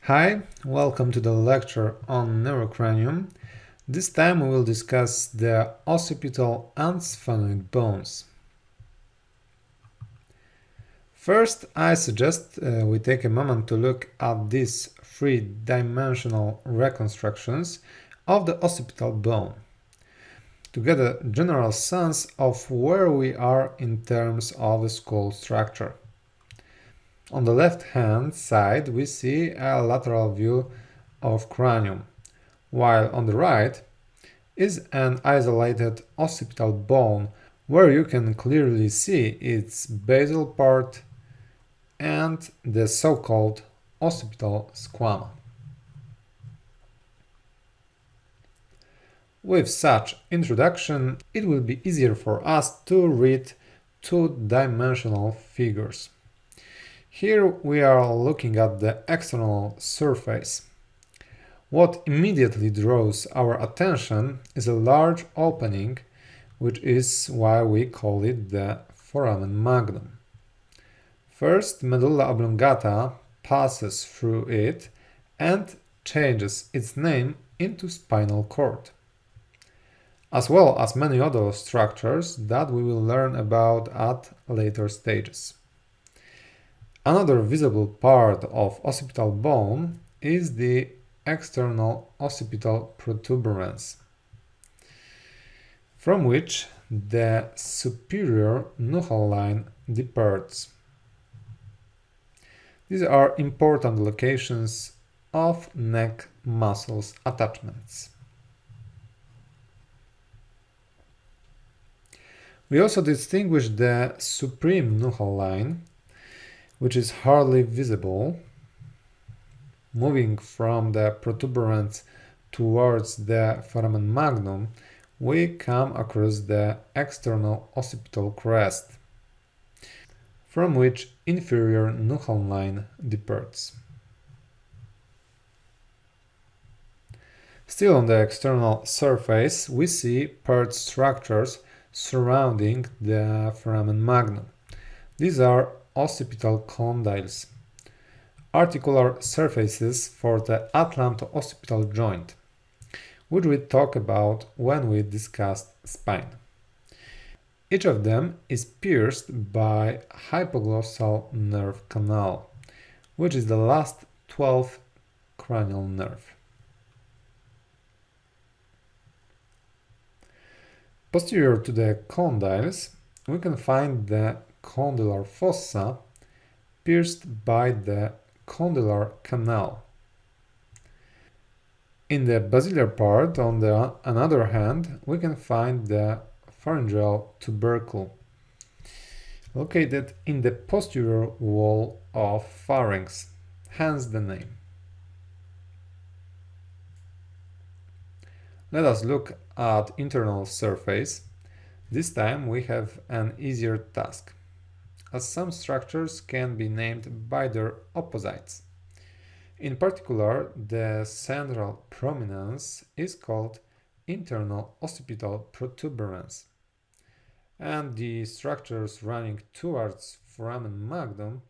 Hi, welcome to the lecture on Neurocranium. This time we will discuss the occipital and sphenoid bones. First, I suggest we take a moment to look at these three-dimensional reconstructions of the occipital bone to get a general sense of where we are in terms of the skull structure. On the left-hand side, we see a lateral view of cranium, while on the right is an isolated occipital bone where you can clearly see its basal part and the so-called occipital squama. With such introduction, it will be easier for us to read two-dimensional figures. Here we are looking at the external surface. What immediately draws our attention is a large opening, which is why we call it the foramen magnum. First, medulla oblongata passes through it and changes its name into spinal cord, as well as many other structures that we will learn about at later stages. Another visible part of occipital bone is the external occipital protuberance, from which the superior nuchal line departs. These are important locations of neck muscles attachments. We also distinguish the supreme nuchal line, which is hardly visible. Moving from the protuberance towards the foramen magnum, we come across the external occipital crest, from which inferior nuchal line departs. Still on the external surface, we see paired structures surrounding the foramen magnum. These are occipital condyles, articular surfaces for the atlanto-occipital joint, which we talk about when we discussed spine. Each of them is pierced by hypoglossal nerve canal, which is the last 12th cranial nerve. Posterior to the condyles, we can find the condylar fossa pierced by the condylar canal. In the basilar part, on the other hand, we can find the pharyngeal tubercle, located in the posterior wall of pharynx, hence the name. Let us look at internal surface. This time we have an easier task, as some structures can be named by their opposites. In particular, the central prominence is called internal occipital protuberance, and the structures running towards foramen magnum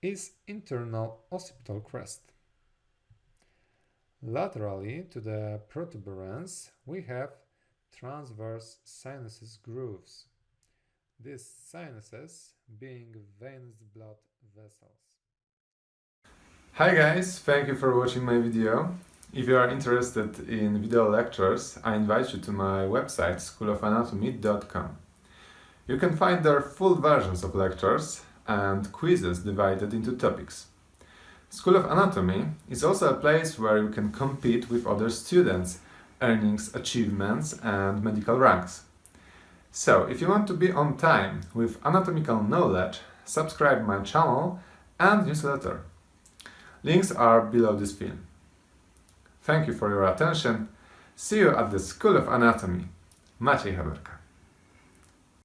is internal occipital crest. Laterally to the protuberance, we have transverse sinuses grooves, these sinuses being venous blood vessels. Hi guys, thank you for watching my video. If you are interested in video lectures, I invite you to my website schoolofanatomy.com. You can find there full versions of lectures and quizzes divided into topics. School of Anatomy is also a place where you can compete with other students, earning achievements and medical ranks. So, if you want to be on time with anatomical knowledge, subscribe my channel and newsletter. Links are below this film. Thank you for your attention. See you at the School of Anatomy. Maciej Haberka.